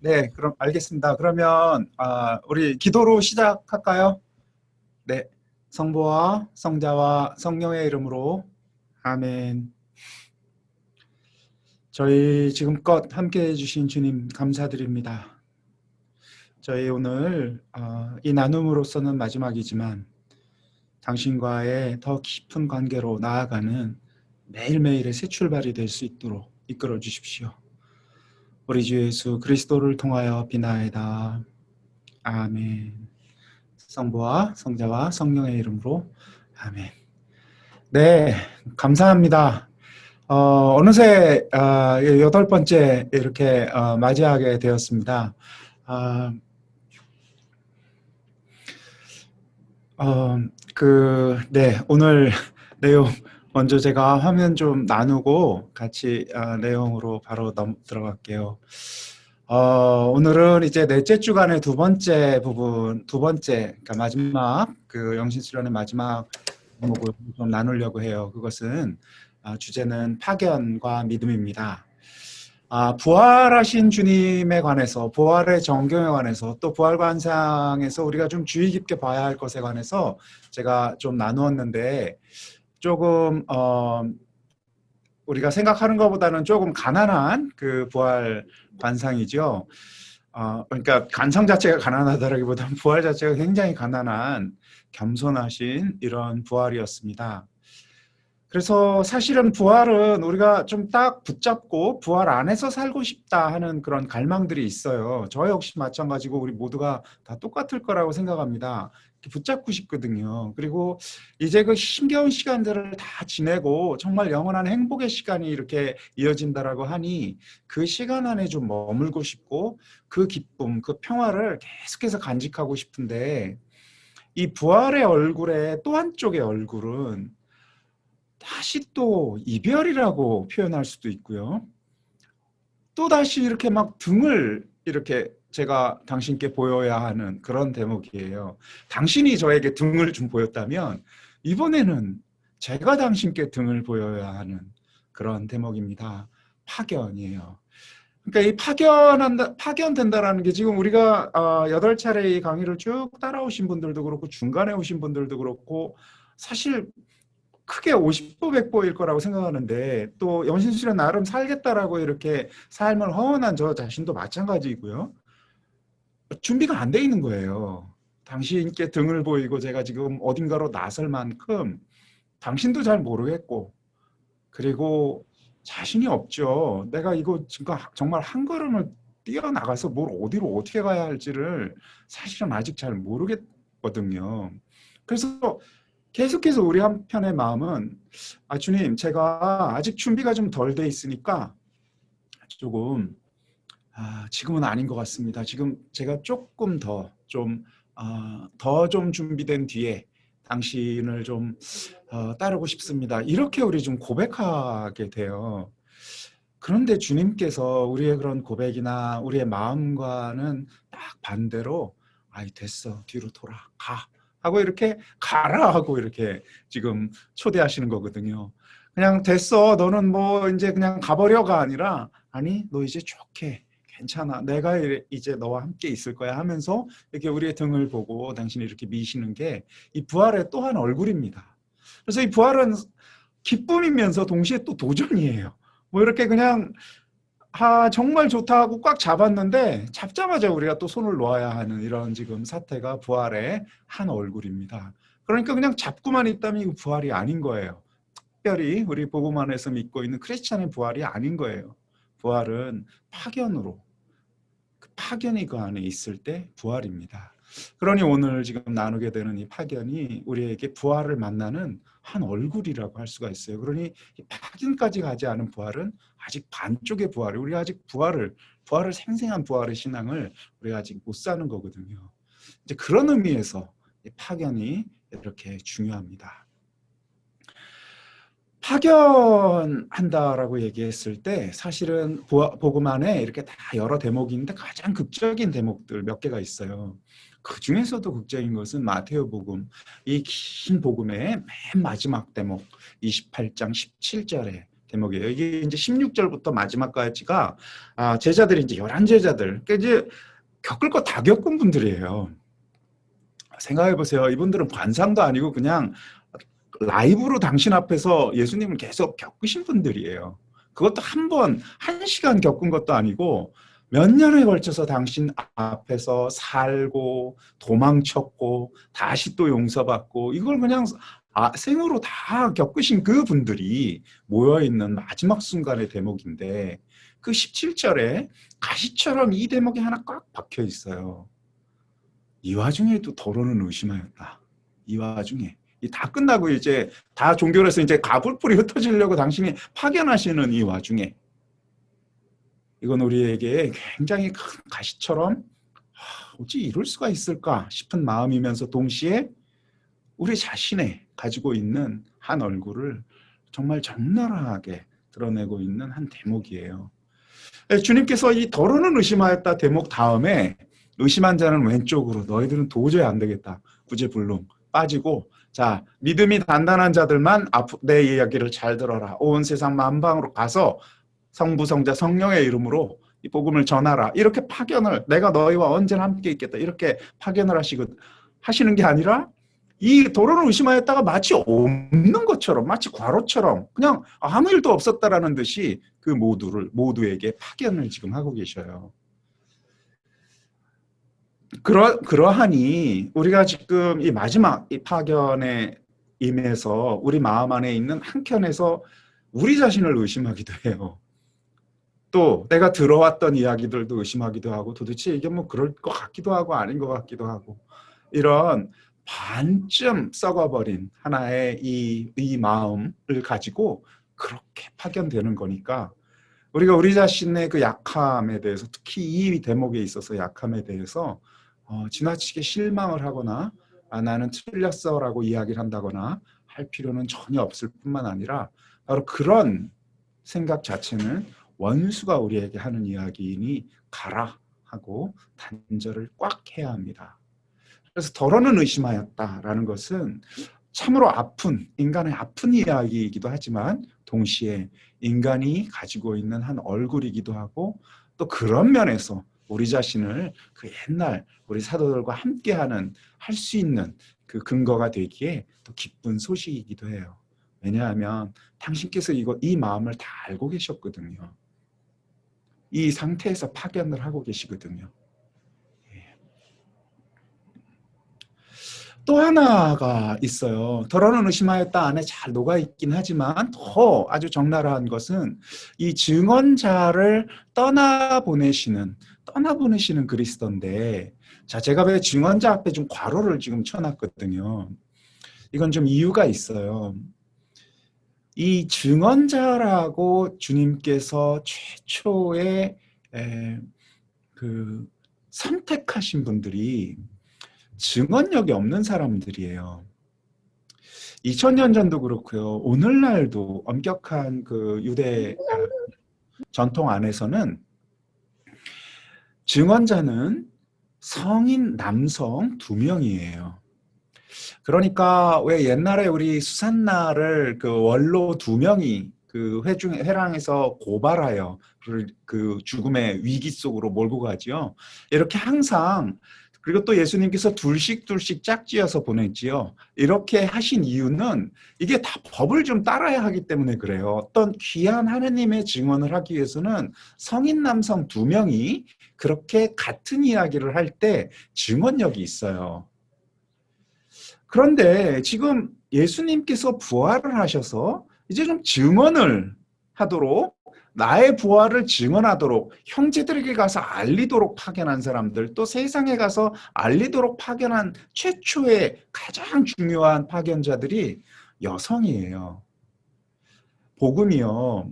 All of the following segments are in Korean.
네, 그럼 알겠습니다. 그러면 우리 기도로 시작할까요? 네, 성부와 성자와 성령의 이름으로 아멘. 저희 지금껏 함께해 주신 주님 감사드립니다. 저희 오늘 이 나눔으로서는 마지막이지만 당신과의 더 깊은 관계로 나아가는 매일매일의 새 출발이 될 수 있도록 이끌어 주십시오. 우리 주 예수 그리스도를 통하여 비나이다. 아멘. 성부와 성자와 성령의 이름으로 아멘. 네, 감사합니다. 어느새 여덟 번째 이렇게 맞이하게 되었습니다. 아, 네, 오늘 내용 먼저 제가 화면 좀 나누고 같이 내용으로 바로 들어갈게요. 오늘은 이제 넷째 주간의 두 번째 부분, 그러니까 마지막 영신 수련의 마지막 제목을 좀 나누려고 해요. 그것은 주제는 파견과 믿음입니다. 부활하신 주님에 관해서, 부활의 정경에 관해서, 또 부활 관상에서 우리가 좀 주의 깊게 봐야 할 것에 관해서 제가 좀 나누었는데 조금 우리가 생각하는 것보다는 조금 가난한 그 부활 관상이죠. 그러니까 관상 자체가 가난하다라기보다는 부활 자체가 굉장히 가난한 겸손하신 이런 부활이었습니다. 그래서 사실은 부활은 우리가 좀 딱 붙잡고 부활 안에서 살고 싶다 하는 그런 갈망들이 있어요. 저 역시 마찬가지고 우리 모두가 다 똑같을 거라고 생각합니다. 붙잡고 싶거든요. 그리고 이제 그 힘겨운 시간들을 다 지내고 정말 영원한 행복의 시간이 이렇게 이어진다라고 하니 그 시간 안에 좀 머물고 싶고 그 기쁨, 그 평화를 계속해서 간직하고 싶은데 이 부활의 얼굴의 또 한쪽의 얼굴은 다시 또 이별이라고 표현할 수도 있고요. 또 다시 이렇게 막 등을 이렇게 제가 당신께 보여야 하는 그런 대목이에요. 당신이 저에게 등을 좀 보였다면 이번에는 제가 당신께 등을 보여야 하는 그런 대목입니다. 파견이에요. 그러니까 이 파견된다라는 게 지금 우리가 8차례 이 강의를 쭉 따라오신 분들도 그렇고 중간에 오신 분들도 그렇고 사실 크게 50보 100보일 거라고 생각하는데 또 영신술에 나름 살겠다라고 이렇게 삶을 허언한 저 자신도 마찬가지이고요. 준비가 안 돼 있는 거예요. 당신께 등을 보이고 제가 지금 어딘가로 나설 만큼 당신도 잘 모르겠고 그리고 자신이 없죠. 내가 이거 지금 정말 한 걸음을 뛰어나가서 뭘 어디로 어떻게 가야 할지를 사실은 아직 잘 모르겠거든요. 그래서 계속해서 우리 한편의 마음은 주님 제가 아직 준비가 좀 덜 돼 있으니까 조금 지금은 아닌 것 같습니다. 지금 제가 조금 더 좀 준비된 뒤에 당신을 좀 따르고 싶습니다. 이렇게 우리 좀 고백하게 돼요. 그런데 주님께서 우리의 그런 고백이나 우리의 마음과는 딱 반대로 아이 됐어 뒤로 돌아가 하고 이렇게 가라 하고 이렇게 지금 초대하시는 거거든요. 그냥 됐어 너는 뭐 이제 그냥 가버려가 아니라 아니 너 이제 좋게 괜찮아 내가 이제 너와 함께 있을 거야 하면서 이렇게 우리의 등을 보고 당신이 이렇게 미시는 게 이 부활의 또 한 얼굴입니다. 그래서 이 부활은 기쁨이면서 동시에 또 도전이에요. 뭐 이렇게 그냥 정말 좋다 하고 꽉 잡았는데 잡자마자 우리가 또 손을 놓아야 하는 이런 지금 사태가 부활의 한 얼굴입니다. 그러니까 그냥 잡고만 있다면 이거 부활이 아닌 거예요. 특별히 우리 복음 안에서 믿고 있는 크리스찬의 부활이 아닌 거예요. 부활은 파견으로 그 파견이 그 안에 있을 때 부활입니다. 그러니 오늘 지금 나누게 되는 이 파견이 우리에게 부활을 만나는 한 얼굴이라고 할 수가 있어요. 그러니 이 파견까지 가지 않은 부활은 아직 반쪽의 부활이 우리가 아직 부활을 생생한 부활의 신앙을 우리가 아직 못 사는 거거든요. 이제 그런 의미에서 이 파견이 이렇게 중요합니다. 파견한다라고 얘기했을 때 사실은 복음 안에 이렇게 다 여러 대목이 있는데 가장 극적인 대목들 몇 개가 있어요. 그 중에서도 극적인 것은 마테오 복음, 이 긴 복음의 맨 마지막 대목 28장 17절에 대목이에요. 이게 이제 16절부터 마지막까지가 제자들이 이제 11제자들, 그러니까 이제 겪을 거 다 겪은 분들이에요. 생각해 보세요. 이분들은 관상도 아니고 그냥 라이브로 당신 앞에서 예수님을 계속 겪으신 분들이에요. 그것도 한 번, 1시간 겪은 것도 아니고 몇 년에 걸쳐서 당신 앞에서 살고 도망쳤고 다시 또 용서받고 이걸 그냥 생으로 다 겪으신 그 분들이 모여있는 마지막 순간의 대목인데 그 17절에 가시처럼 이 대목이 하나 꽉 박혀 있어요. 이 와중에도 더러는 의심하였다. 이 와중에 다 끝나고 이제 다 종교에서 이제 가불불이 흩어지려고 당신이 파견하시는 이 와중에 이건 우리에게 굉장히 큰 가시처럼 어찌 이럴 수가 있을까 싶은 마음이면서 동시에 우리 자신의 가지고 있는 한 얼굴을 정말 적나라하게 드러내고 있는 한 대목이에요. 주님께서 이 더러는 의심하였다 대목 다음에 의심한 자는 왼쪽으로 너희들은 도저히 안 되겠다. 구제불능 빠지고 자 믿음이 단단한 자들만 내 이야기를 잘 들어라. 온 세상 만방으로 가서 성부 성자 성령의 이름으로 이 복음을 전하라. 이렇게 파견을 내가 너희와 언제나 함께 있겠다. 이렇게 파견을 하시는 게 아니라 이 도로를 의심하였다가 마치 없는 것처럼 마치 과로처럼 그냥 아무 일도 없었다라는 듯이 그 모두에게 파견을 지금 하고 계셔요. 그러하니 우리가 지금 이 마지막 이 파견에 임해서 우리 마음 안에 있는 한켠에서 우리 자신을 의심하기도 해요. 또 내가 들어왔던 이야기들도 의심하기도 하고 도대체 이게 뭐 그럴 것 같기도 하고 아닌 것 같기도 하고 이런 반쯤 썩어버린 하나의 이 마음을 가지고 그렇게 파견되는 거니까 우리가 우리 자신의 그 약함에 대해서 특히 이 대목에 있어서 약함에 대해서 지나치게 실망을 하거나 나는 틀렸어 라고 이야기를 한다거나 할 필요는 전혀 없을 뿐만 아니라 바로 그런 생각 자체는 원수가 우리에게 하는 이야기이니 가라 하고 단절을 꽉 해야 합니다. 그래서 더러는 의심하였다라는 것은 참으로 인간의 아픈 이야기이기도 하지만 동시에 인간이 가지고 있는 한 얼굴이기도 하고 또 그런 면에서 우리 자신을 그 옛날 우리 사도들과 함께하는 할 수 있는 그 근거가 되기에 또 기쁜 소식이기도 해요. 왜냐하면 당신께서 이 마음을 다 알고 계셨거든요. 이 상태에서 파견을 하고 계시거든요. 또 하나가 있어요. 더러는 의심하였다 안에 잘 녹아있긴 하지만 더 아주 적나라한 것은 이 증언자를 떠나보내시는 그리스도인데 자 제가 왜 증언자 앞에 좀 괄호를 지금 쳐놨거든요. 이건 좀 이유가 있어요. 이 증언자라고 주님께서 최초에 그 선택하신 분들이 증언력이 없는 사람들이에요. 2000년 전도 그렇고요. 오늘날도 엄격한 그 유대 전통 안에서는 증언자는 성인 남성 2명이에요. 그러니까 왜 옛날에 우리 수산나를 그 원로 2명이 그 회랑에서 고발하여 그 죽음의 위기 속으로 몰고 가지요. 이렇게 항상 그리고 또 예수님께서 둘씩 짝지어서 보냈지요. 이렇게 하신 이유는 이게 다 법을 좀 따라야 하기 때문에 그래요. 어떤 귀한 하느님의 증언을 하기 위해서는 성인 남성 2명이 그렇게 같은 이야기를 할 때 증언력이 있어요. 그런데 지금 예수님께서 부활을 하셔서 이제 좀 증언을 하도록 나의 부활을 증언하도록 형제들에게 가서 알리도록 파견한 사람들 또 세상에 가서 알리도록 파견한 최초의 가장 중요한 파견자들이 여성이에요. 복음이요.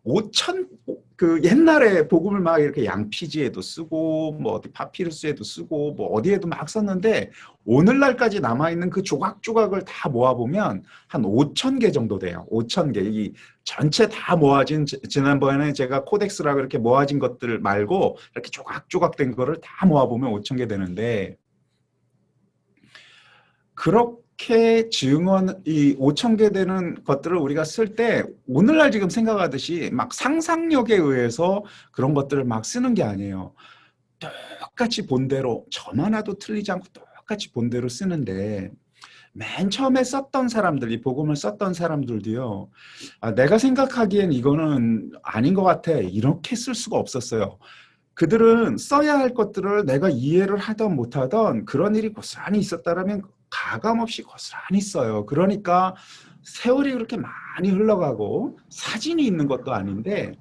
5천 그 옛날에 복음을 막 이렇게 양피지에도 쓰고 뭐 어디 파피루스에도 쓰고 뭐 어디에도 막 썼는데 오늘날까지 남아있는 그 조각조각을 다 모아보면 한 5,000개 정도 돼요. 5,000개. 이 전체 다 모아진 지난번에 제가 코덱스라고 이렇게 모아진 것들 말고 이렇게 조각조각 된 거를 다 모아보면 5,000개 되는데 그렇게 이렇게 증언, 이 5천 개 되는 것들을 우리가 쓸 때 오늘날 지금 생각하듯이 막 상상력에 의해서 그런 것들을 막 쓰는 게 아니에요. 똑같이 본대로 점 하나도 틀리지 않고 똑같이 본대로 쓰는데 맨 처음에 썼던 사람들, 이 복음을 썼던 사람들도요. 내가 생각하기엔 이거는 아닌 것 같아. 이렇게 쓸 수가 없었어요. 그들은 써야 할 것들을 내가 이해를 하던 못하던 그런 일이 고스란히 있었다라면 가감없이 고스란히 써요. 그러니까 세월이 그렇게 많이 흘러가고 사진이 있는 것도 아닌데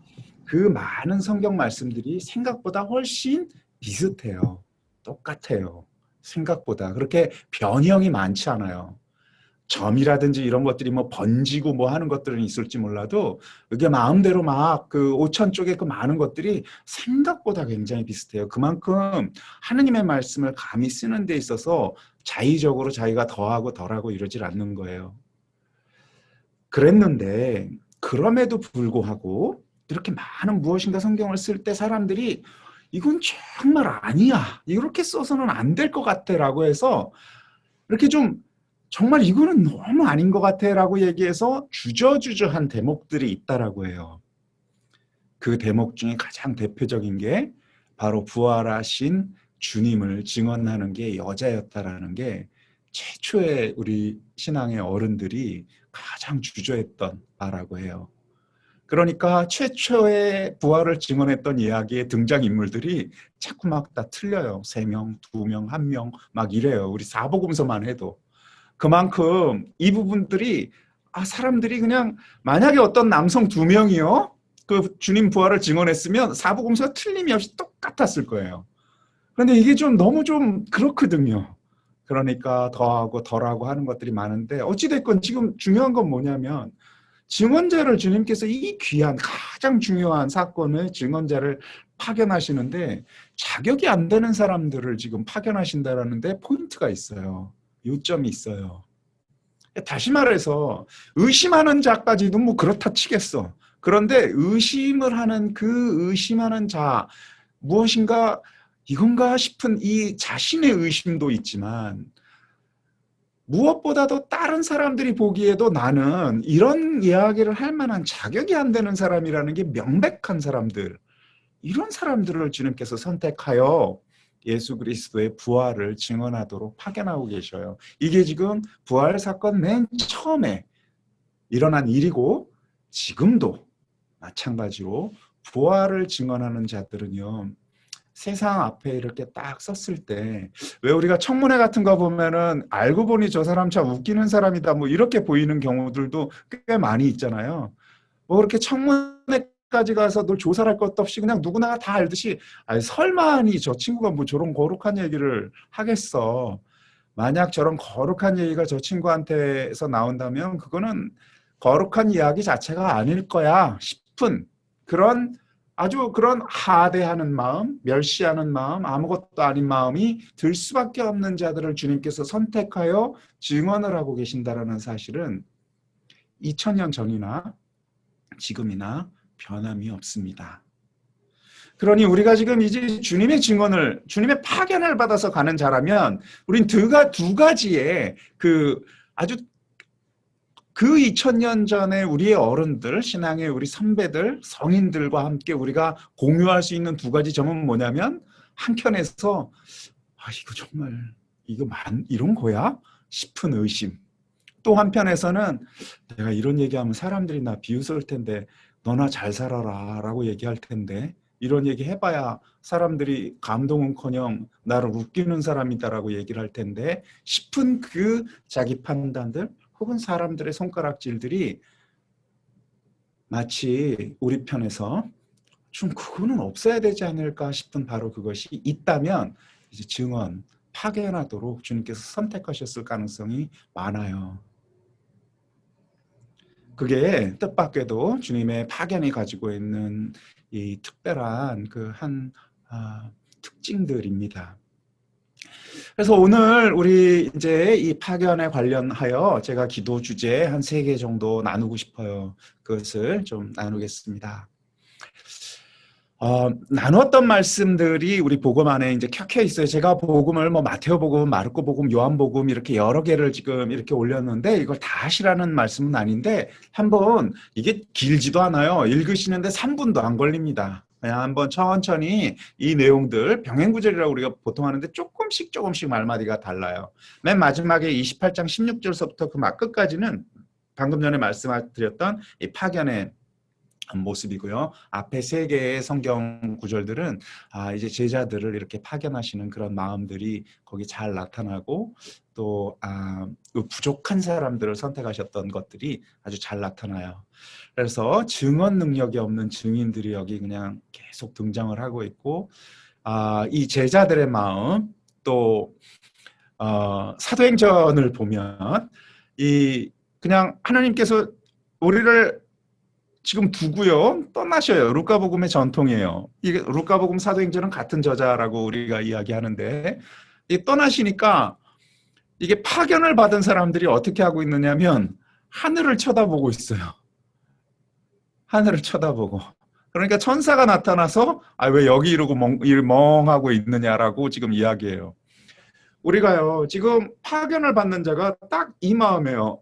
그 많은 성경 말씀들이 생각보다 훨씬 비슷해요. 똑같아요. 생각보다 그렇게 변형이 많지 않아요. 점이라든지 이런 것들이 뭐 번지고 뭐 하는 것들은 있을지 몰라도 이게 마음대로 막 그 5천 쪽에 그 많은 것들이 생각보다 굉장히 비슷해요. 그만큼 하느님의 말씀을 감히 쓰는 데 있어서 자의적으로 자기가 더하고 덜하고 이러질 않는 거예요. 그랬는데 그럼에도 불구하고 이렇게 많은 무엇인가 성경을 쓸 때 사람들이 이건 정말 아니야. 이렇게 써서는 안 될 것 같아 라고 해서 이렇게 좀 정말 이거는 너무 아닌 것 같아 라고 얘기해서 주저주저한 대목들이 있다라고 해요. 그 대목 중에 가장 대표적인 게 바로 부활하신 주님을 증언하는 게 여자였다라는 게 최초의 우리 신앙의 어른들이 가장 주저했던 바라고 해요. 그러니까 최초의 부활을 증언했던 이야기의 등장인물들이 자꾸 막 다 틀려요. 3명, 2명, 1명 막 이래요. 우리 사복음서만 해도. 그만큼 이 부분들이 사람들이 그냥 만약에 어떤 남성 2명이요. 그 주님 부활을 증언했으면 사복음서가 틀림이 없이 똑같았을 거예요. 그런데 이게 좀 너무 좀 그렇거든요. 그러니까 더하고 덜하고 하는 것들이 많은데 어찌됐건 지금 중요한 건 뭐냐면 증언자를 주님께서 이 귀한 가장 중요한 사건의 증언자를 파견하시는데 자격이 안 되는 사람들을 지금 파견하신다라는 데 포인트가 있어요. 요점이 있어요. 다시 말해서 의심하는 자까지도 뭐 그렇다 치겠어. 그런데 의심을 하는 그 의심하는 자 무엇인가 이건가 싶은 이 자신의 의심도 있지만 무엇보다도 다른 사람들이 보기에도 나는 이런 이야기를 할 만한 자격이 안 되는 사람이라는 게 명백한 사람들, 이런 사람들을 주님께서 선택하여 예수 그리스도의 부활을 증언하도록 파견하고 계셔요. 이게 지금 부활 사건 맨 처음에 일어난 일이고 지금도 마찬가지로 부활을 증언하는 자들은요. 세상 앞에 이렇게 딱 썼을 때 왜 우리가 청문회 같은 거 보면은 알고 보니 저 사람 참 웃기는 사람이다 뭐 이렇게 보이는 경우들도 꽤 많이 있잖아요. 뭐 그렇게 청문회까지 가서 널 조사할 것도 없이 그냥 누구나 다 알듯이 설마니 저 친구가 뭐 저런 거룩한 얘기를 하겠어. 만약 저런 거룩한 얘기가 저 친구한테서 나온다면 그거는 거룩한 이야기 자체가 아닐 거야 싶은 그런 아주 그런 하대하는 마음, 멸시하는 마음, 아무것도 아닌 마음이 들 수밖에 없는 자들을 주님께서 선택하여 증언을 하고 계신다라는 사실은 2000년 전이나 지금이나 변함이 없습니다. 그러니 우리가 지금 이제 주님의 증언을, 주님의 파견을 받아서 가는 자라면 우린 두 가지의 아주 그 2000년 전에 우리의 어른들, 신앙의 우리 선배들, 성인들과 함께 우리가 공유할 수 있는 두 가지 점은 뭐냐면 한켠에서 이거 정말 이런 거야? 싶은 의심. 또 한편에서는 내가 이런 얘기하면 사람들이 나 비웃을 텐데 너나 잘 살아라 라고 얘기할 텐데 이런 얘기 해봐야 사람들이 감동은커녕 나를 웃기는 사람이다라고 얘기를 할 텐데 싶은 그 자기 판단들 혹은 사람들의 손가락질들이 마치 우리 편에서 좀 그거는 없어야 되지 않을까 싶은 바로 그것이 있다면 이제 증언, 파견하도록 주님께서 선택하셨을 가능성이 많아요. 그게 뜻밖에도 주님의 파견이 가지고 있는 이 특별한 특징들입니다. 그래서 오늘 우리 이제 이 파견에 관련하여 제가 기도 주제 한 3개 정도 나누고 싶어요. 그것을 좀 나누겠습니다. 나눴던 말씀들이 우리 복음 안에 이제 켜켜 있어요. 제가 복음을 뭐 마태오복음, 마르코복음, 요한복음 이렇게 여러 개를 지금 이렇게 올렸는데 이걸 다 하시라는 말씀은 아닌데 한번 이게 길지도 않아요. 읽으시는데 3분도 안 걸립니다. 그냥 한번 천천히 이 내용들 병행구절이라고 우리가 보통 하는데 조금씩 말마디가 달라요. 맨 마지막에 28장 16절서부터 그 막 끝까지는 방금 전에 말씀드렸던 이 파견의 모습이고요. 앞에 세 개의 성경 구절들은 이제 제자들을 이렇게 파견하시는 그런 마음들이 거기 잘 나타나고 또 그 부족한 사람들을 선택하셨던 것들이 아주 잘 나타나요. 그래서 증언 능력이 없는 증인들이 여기 그냥 계속 등장을 하고 있고 이 제자들의 마음 또 사도행전을 보면 이 그냥 하나님께서 우리를 지금 두고요 떠나셔요. 루카복음의 전통이에요. 이게 루카복음 사도행전은 같은 저자라고 우리가 이야기하는데 이 떠나시니까 이게 파견을 받은 사람들이 어떻게 하고 있느냐면 하늘을 쳐다보고 있어요. 하늘을 쳐다보고. 그러니까 천사가 나타나서 왜 여기 이러고 멍하고 있느냐라고 지금 이야기해요. 우리가요 지금 파견을 받는 자가 딱 이 마음이에요.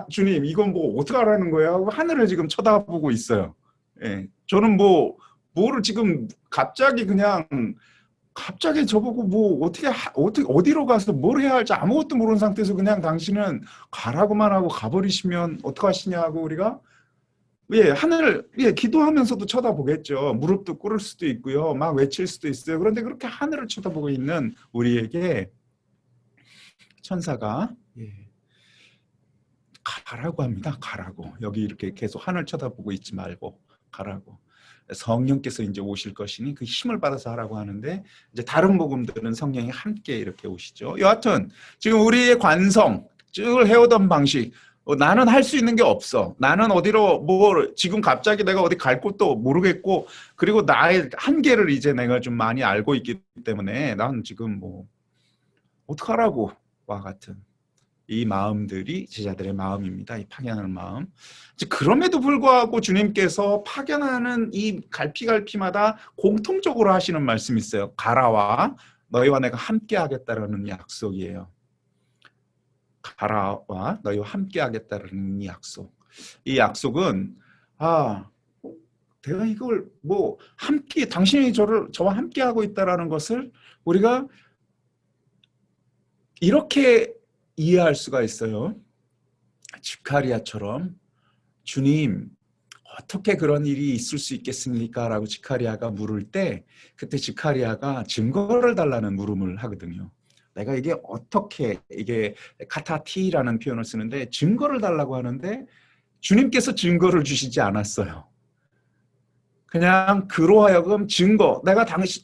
주님 이건 뭐 어떻게 하라는 거야 하고 하늘을 지금 쳐다보고 있어요. 예, 저는 뭐를 지금 갑자기 저보고 뭐 어떻게 어디로 가서 뭘 해야 할지 아무것도 모르는 상태에서 그냥 당신은 가라고만 하고 가버리시면 어떡하시냐고 우리가 하늘을 기도하면서도 쳐다보겠죠. 무릎도 꿇을 수도 있고요. 막 외칠 수도 있어요. 그런데 그렇게 하늘을 쳐다보고 있는 우리에게 천사가 가라고 합니다. 가라고. 여기 이렇게 계속 하늘 쳐다보고 있지 말고 가라고. 성령께서 이제 오실 것이니 그 힘을 받아서 하라고 하는데 이제 다른 복음들은 성령이 함께 이렇게 오시죠. 여하튼 지금 우리의 관성 쭉 해오던 방식 나는 할 수 있는 게 없어. 나는 어디로 지금 갑자기 내가 어디 갈 곳도 모르겠고 그리고 나의 한계를 이제 내가 좀 많이 알고 있기 때문에 난 지금 어떡하라고 와 같은 이 마음들이 제자들의 마음입니다. 이 파견하는 마음. 그럼에도 불구하고 주님께서 파견하는 이 갈피갈피마다 공통적으로 하시는 말씀이 있어요. 가라와 너희와 내가 함께 하겠다라는 약속이에요. 가라와 너희와 함께 하겠다라는 이 약속. 이 약속은 내가 이걸 함께 당신이 저와 함께 하고 있다라는 것을 우리가 이렇게 이해할 수가 있어요. 지카리아처럼 주님 어떻게 그런 일이 있을 수 있겠습니까? 라고 지카리아가 물을 때 그때 지카리아가 증거를 달라는 물음을 하거든요. 내가 이게 어떻게 이게 카타티라는 표현을 쓰는데 증거를 달라고 하는데 주님께서 증거를 주시지 않았어요. 그냥 그로 하여금 증거 내가 당신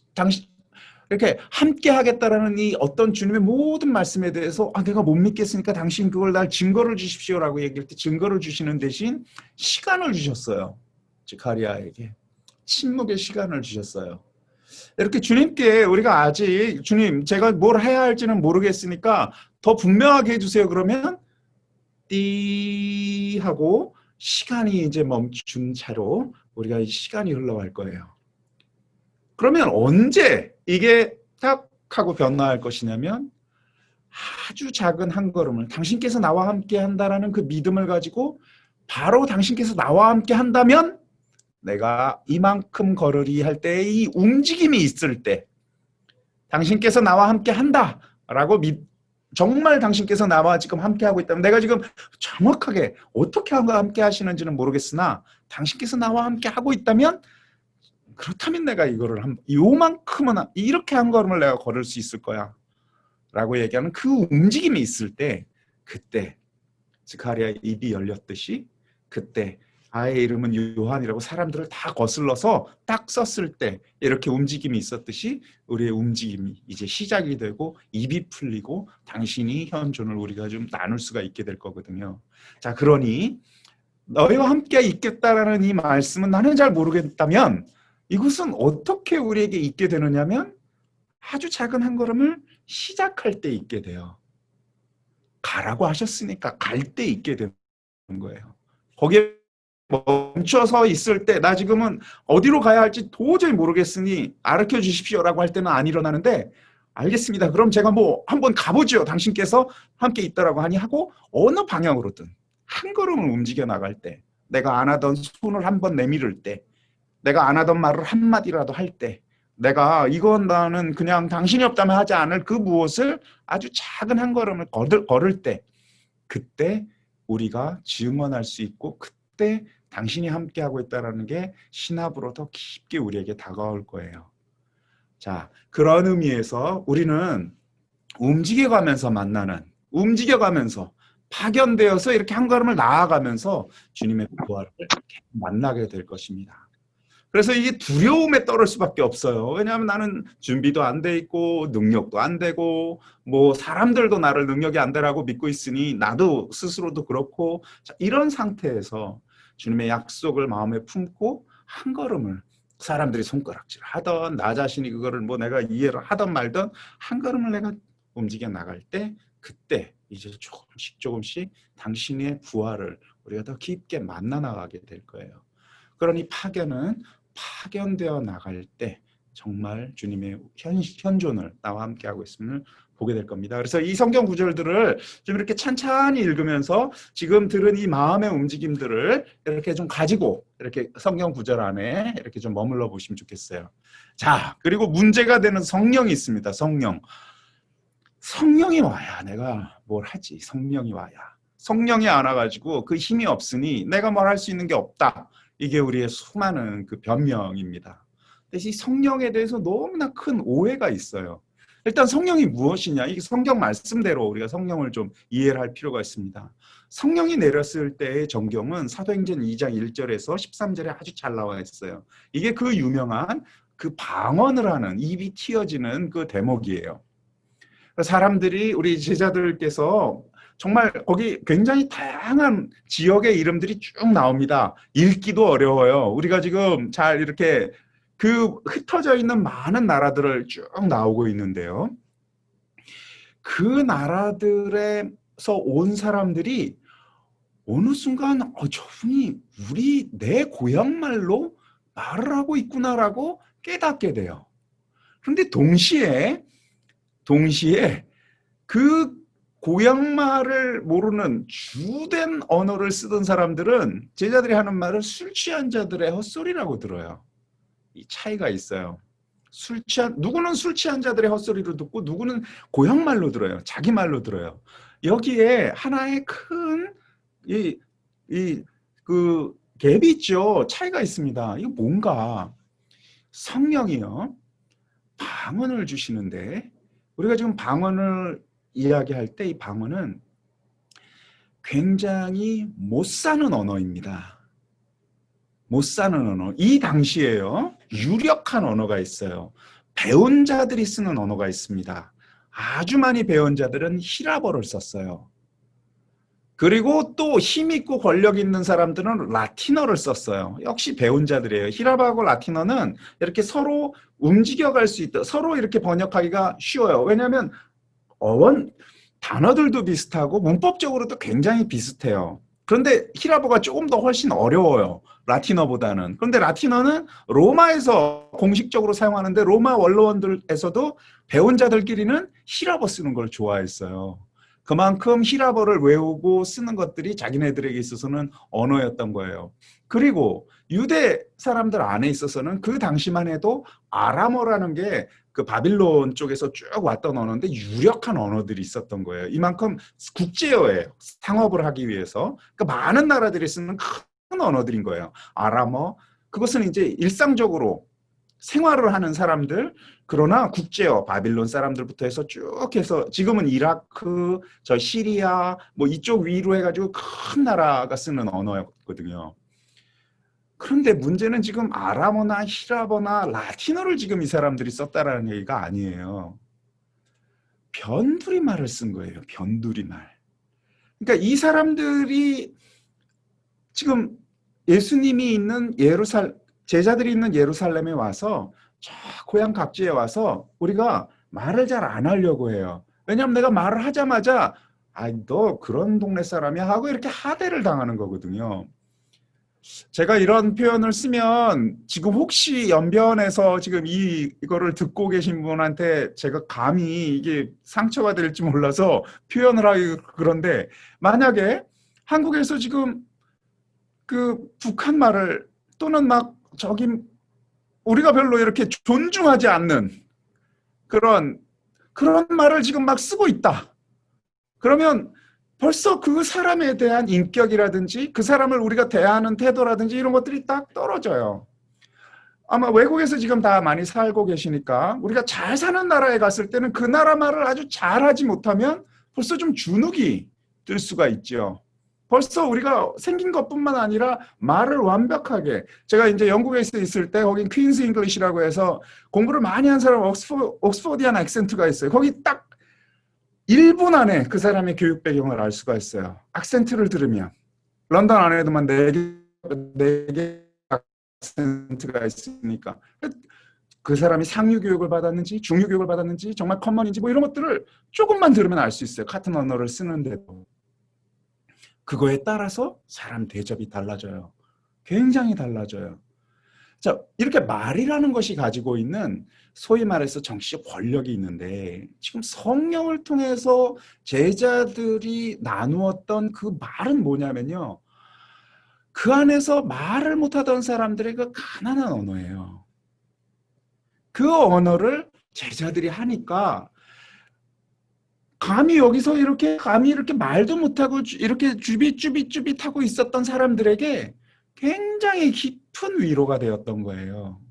이렇게 함께 하겠다라는 이 어떤 주님의 모든 말씀에 대해서 내가 못 믿겠으니까 당신 그걸 날 증거를 주십시오라고 얘기할 때 증거를 주시는 대신 시간을 주셨어요. 지카리아에게 침묵의 시간을 주셨어요. 이렇게 주님께 우리가 아직 주님 제가 뭘 해야 할지는 모르겠으니까 더 분명하게 해주세요. 그러면 띠 하고 시간이 이제 멈춘 채로 우리가 이 시간이 흘러갈 거예요. 그러면 언제 이게 딱 하고 변화할 것이냐면 아주 작은 한 걸음을 당신께서 나와 함께 한다라는 그 믿음을 가지고 바로 당신께서 나와 함께 한다면 내가 이만큼 걸으리 할 때 이 움직임이 있을 때 당신께서 나와 함께 한다라고 정말 당신께서 나와 지금 함께하고 있다면 내가 지금 정확하게 어떻게 함께 하시는지는 모르겠으나 당신께서 나와 함께 하고 있다면 그렇다면 내가 이거를 요만큼은 이렇게 한 걸음을 내가 걸을 수 있을 거야 라고 얘기하는 그 움직임이 있을 때 그때 스가랴의 입이 열렸듯이 그때 아이의 이름은 요한이라고 사람들을 다 거슬러서 딱 썼을 때 이렇게 움직임이 있었듯이 우리의 움직임이 이제 시작이 되고 입이 풀리고 당신이 현존을 우리가 좀 나눌 수가 있게 될 거거든요. 자, 그러니 너희와 함께 있겠다라는 이 말씀은 나는 잘 모르겠다면 이것은 어떻게 우리에게 있게 되느냐면 아주 작은 한 걸음을 시작할 때 있게 돼요. 가라고 하셨으니까 갈 때 있게 되는 거예요. 거기에 멈춰서 있을 때 나 지금은 어디로 가야 할지 도저히 모르겠으니 알려 주십시오라고 할 때는 안 일어나는데 알겠습니다. 그럼 제가 뭐 한번 가보죠. 당신께서 함께 있더라고 하니 하고 어느 방향으로든 한 걸음을 움직여 나갈 때 내가 안 하던 손을 한번 내밀을 때 내가 안 하던 말을 한마디라도 할 때 내가 이건 나는 그냥 당신이 없다면 하지 않을 그 무엇을 아주 작은 한 걸음을 걸을 때 그때 우리가 증언할 수 있고 그때 당신이 함께하고 있다는 게 신압으로 더 깊게 우리에게 다가올 거예요. 자, 그런 의미에서 우리는 움직여가면서 만나는, 움직여가면서 파견되어서 이렇게 한 걸음을 나아가면서 주님의 부활을 만나게 될 것입니다. 그래서 이게 두려움에 떨을 수밖에 없어요. 왜냐하면 나는 준비도 안 돼 있고 능력도 안 되고 뭐 사람들도 나를 능력이 안 되라고 믿고 있으니 나도 스스로도 그렇고 자, 이런 상태에서 주님의 약속을 마음에 품고 한 걸음을 사람들이 손가락질 하던 나 자신이 그거를 뭐 내가 이해를 하던 말던 한 걸음을 내가 움직여 나갈 때 그때 이제 조금씩 당신의 부활을 우리가 더 깊게 만나 나가게 될 거예요. 그러니 파견되어 나갈 때 정말 주님의 현존을 나와 함께하고 있음을 보게 될 겁니다. 그래서 이 성경 구절들을 좀 이렇게 찬찬히 읽으면서 지금 들은 이 마음의 움직임들을 이렇게 좀 가지고 이렇게 성경 구절 안에 이렇게 좀 머물러 보시면 좋겠어요. 자, 그리고 문제가 되는 성령이 있습니다. 성령이 와야 내가 뭘 하지. 성령이 와야. 성령이 안 와가지고 그 힘이 없으니 내가 뭘 할 수 있는 게 없다. 이게 우리의 수많은 그 변명입니다. 근데 이 성령에 대해서 너무나 큰 오해가 있어요. 일단 성령이 무엇이냐? 이 성경 말씀대로 우리가 성령을 좀 이해를 할 필요가 있습니다. 성령이 내렸을 때의 정경은 사도행전 2장 1절에서 13절에 아주 잘 나와 있어요. 이게 그 유명한 그 방언을 하는 입이 튀어지는 그 대목이에요. 사람들이 우리 제자들께서 정말 거기 굉장히 다양한 지역의 이름들이 쭉 나옵니다. 읽기도 어려워요. 우리가 지금 잘 이렇게 그 흩어져 있는 많은 나라들을 쭉 나오고 있는데요. 그 나라들에서 온 사람들이 어느 순간 저분이 내 고향말로 말을 하고 있구나라고 깨닫게 돼요. 그런데 동시에 그 고향말을 모르는 주된 언어를 쓰던 사람들은 제자들이 하는 말을 술 취한 자들의 헛소리라고 들어요. 이 차이가 있어요. 누구는 술 취한 자들의 헛소리로 듣고 누구는 고향말로 들어요. 자기 말로 들어요. 여기에 하나의 큰 그 갭이 있죠. 차이가 있습니다. 이거 뭔가 성령이요. 방언을 주시는데 우리가 지금 방언을 이야기할 때 이 방언은 굉장히 못 사는 언어입니다. 못 사는 언어. 이 당시에요. 유력한 언어가 있어요. 배운 자들이 쓰는 언어가 있습니다. 아주 많이 배운 자들은 히라버를 썼어요. 그리고 또 힘있고 권력 있는 사람들은 라틴어를 썼어요. 역시 배운 자들이에요. 히라버하고 라틴어는 이렇게 서로 움직여갈 수 있다. 서로 이렇게 번역하기가 쉬워요. 왜냐하면 단어들도 비슷하고 문법적으로도 굉장히 비슷해요. 그런데 히라버가 조금 더 훨씬 어려워요. 라틴어보다는. 그런데 라틴어는 로마에서 공식적으로 사용하는데 로마 원로원들에서도 배운 자들끼리는 히라버 쓰는 걸 좋아했어요. 그만큼 히라버를 외우고 쓰는 것들이 자기네들에게 있어서는 언어였던 거예요. 그리고 유대 사람들 안에 있어서는 그 당시만 해도 아람어라는 게 그 바빌론 쪽에서 쭉 왔던 언어인데 유력한 언어들이 있었던 거예요. 이만큼 국제어예요. 상업을 하기 위해서. 그러니까 많은 나라들이 쓰는 큰 언어들인 거예요. 아람어. 그것은 이제 일상적으로 생활을 하는 사람들, 그러나 국제어, 바빌론 사람들부터 해서 쭉 해서 지금은 이라크, 저 시리아, 뭐 이쪽 위로 해가지고 큰 나라가 쓰는 언어였거든요. 그런데 문제는 지금 아람어나 히라버나 라틴어를 지금 이 사람들이 썼다라는 얘기가 아니에요. 변두리말을 쓴 거예요. 변두리말. 그러니까 이 사람들이 지금 예수님이 있는 제자들이 있는 예루살렘에 와서 저 고향 각지에 와서 우리가 말을 잘 안 하려고 해요. 왜냐하면 내가 말을 하자마자 너 그런 동네 사람이야 하고 이렇게 하대를 당하는 거거든요. 제가 이런 표현을 쓰면 지금 혹시 연변에서 지금 이거를 듣고 계신 분한테 제가 감히 이게 상처가 될지 몰라서 표현을 하기 그런데, 만약에 한국에서 지금 그 북한 말을, 또는 막 저기 우리가 별로 이렇게 존중하지 않는 그런 말을 지금 막 쓰고 있다. 그러면 벌써 그 사람에 대한 인격이라든지 그 사람을 우리가 대하는 태도라든지 이런 것들이 딱 떨어져요. 아마 외국에서 지금 다 많이 살고 계시니까 우리가 잘 사는 나라에 갔을 때는 그 나라 말을 아주 잘하지 못하면 벌써 좀 주눅이 들 수가 있죠. 벌써 우리가 생긴 것뿐만 아니라 말을 완벽하게, 제가 이제 영국에 있을 때 거긴 퀸스 잉글리시라고 해서 공부를 많이 한 사람 옥스퍼디안 액센트가 있어요. 거기 딱 1분 안에 그 사람의 교육 배경을 알 수가 있어요. 악센트를 들으면. 런던 안에도만 4개 악센트가 있으니까. 그 사람이 상류 교육을 받았는지 중류 교육을 받았는지 정말 커먼인지 뭐 이런 것들을 조금만 들으면 알 수 있어요. 같은 언어를 쓰는데도. 그거에 따라서 사람 대접이 달라져요. 굉장히 달라져요. 자, 이렇게 말이라는 것이 가지고 있는 소위 말해서 정치적 권력이 있는데, 지금 성령을 통해서 제자들이 나누었던 그 말은 뭐냐면요, 그 안에서 말을 못하던 사람들의 그 가난한 언어예요. 그 언어를 제자들이 하니까 감히 이렇게 말도 못하고 이렇게 쭈빗쭈빗쭈빗하고 있었던 사람들에게 굉장히 깊은 위로가 되었던 거예요.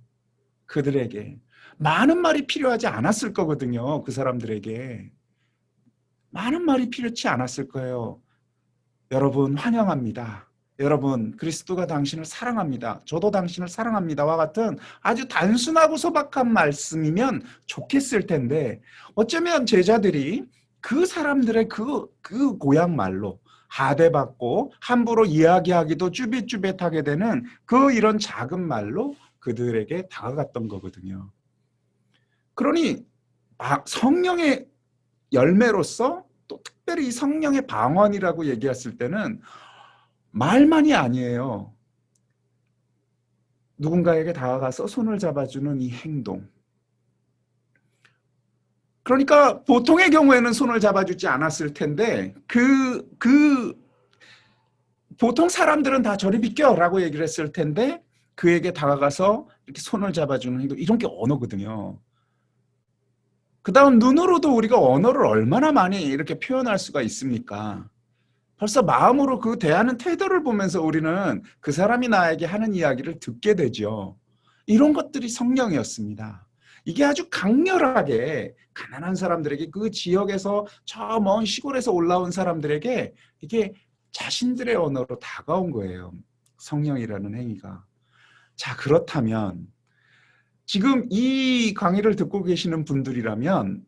그들에게. 많은 말이 필요하지 않았을 거거든요. 그 사람들에게. 많은 말이 필요치 않았을 거예요. 여러분 환영합니다. 여러분 그리스도가 당신을 사랑합니다. 저도 당신을 사랑합니다와 같은 아주 단순하고 소박한 말씀이면 좋겠을 텐데, 어쩌면 제자들이 그 사람들의 그 고향 말로 하대받고 함부로 이야기하기도 쭈빗쭈빗하게 되는 그 이런 작은 말로 그들에게 다가갔던 거거든요. 그러니 성령의 열매로서, 또 특별히 성령의 방언이라고 얘기했을 때는 말만이 아니에요. 누군가에게 다가가서 손을 잡아주는 이 행동. 그러니까 보통의 경우에는 손을 잡아주지 않았을 텐데 보통 사람들은 다 저리 비켜라고 얘기를 했을 텐데, 그에게 다가가서 이렇게 손을 잡아주는 행동, 이런 게 언어거든요. 그 다음 눈으로도 우리가 언어를 얼마나 많이 이렇게 표현할 수가 있습니까? 벌써 마음으로 그 대하는 태도를 보면서 우리는 그 사람이 나에게 하는 이야기를 듣게 되죠. 이런 것들이 성령이었습니다. 이게 아주 강렬하게 가난한 사람들에게, 그 지역에서 저 먼 시골에서 올라온 사람들에게 이게 자신들의 언어로 다가온 거예요. 성령이라는 행위가. 자, 그렇다면 지금 이 강의를 듣고 계시는 분들이라면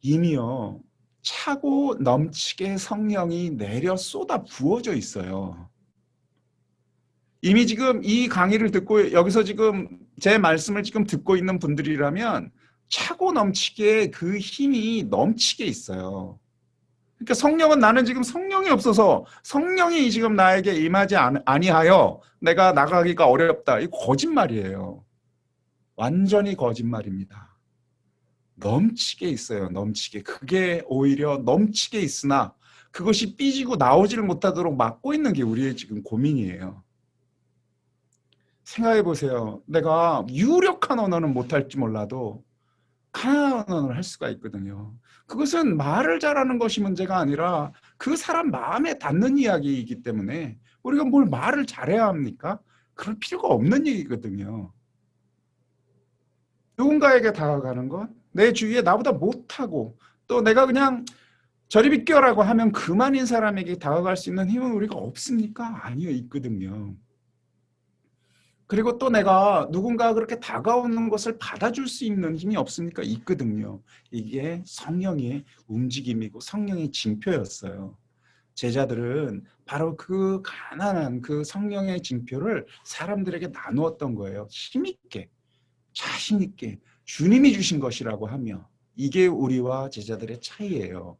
이미요, 차고 넘치게 성령이 내려 쏟아 부어져 있어요. 이미 지금 이 강의를 듣고 여기서 지금 제 말씀을 지금 듣고 있는 분들이라면 차고 넘치게 그 힘이 넘치게 있어요. 그러니까 성령은, 나는 지금 성령이 없어서, 성령이 지금 나에게 임하지 아니하여 내가 나가기가 어렵다, 이 거짓말이에요. 완전히 거짓말입니다. 넘치게 있어요. 넘치게. 그게 오히려 넘치게 있으나 그것이 삐지고 나오지를 못하도록 막고 있는 게 우리의 지금 고민이에요. 생각해 보세요. 내가 유력한 언어는 못할지 몰라도 가난한 언어를 할 수가 있거든요. 그것은 말을 잘하는 것이 문제가 아니라 그 사람 마음에 닿는 이야기이기 때문에 우리가 뭘 말을 잘해야 합니까? 그럴 필요가 없는 얘기거든요. 누군가에게 다가가는 것, 내 주위에 나보다 못하고 또 내가 그냥 저리 비껴라고 하면 그만인 사람에게 다가갈 수 있는 힘은 우리가 없습니까? 아니요, 있거든요. 그리고 또 내가 누군가 그렇게 다가오는 것을 받아줄 수 있는 힘이 없습니까? 있거든요. 이게 성령의 움직임이고 성령의 징표였어요. 제자들은 바로 그 가난한 그 성령의 징표를 사람들에게 나누었던 거예요. 힘있게, 자신있게 주님이 주신 것이라고 하며. 이게 우리와 제자들의 차이예요.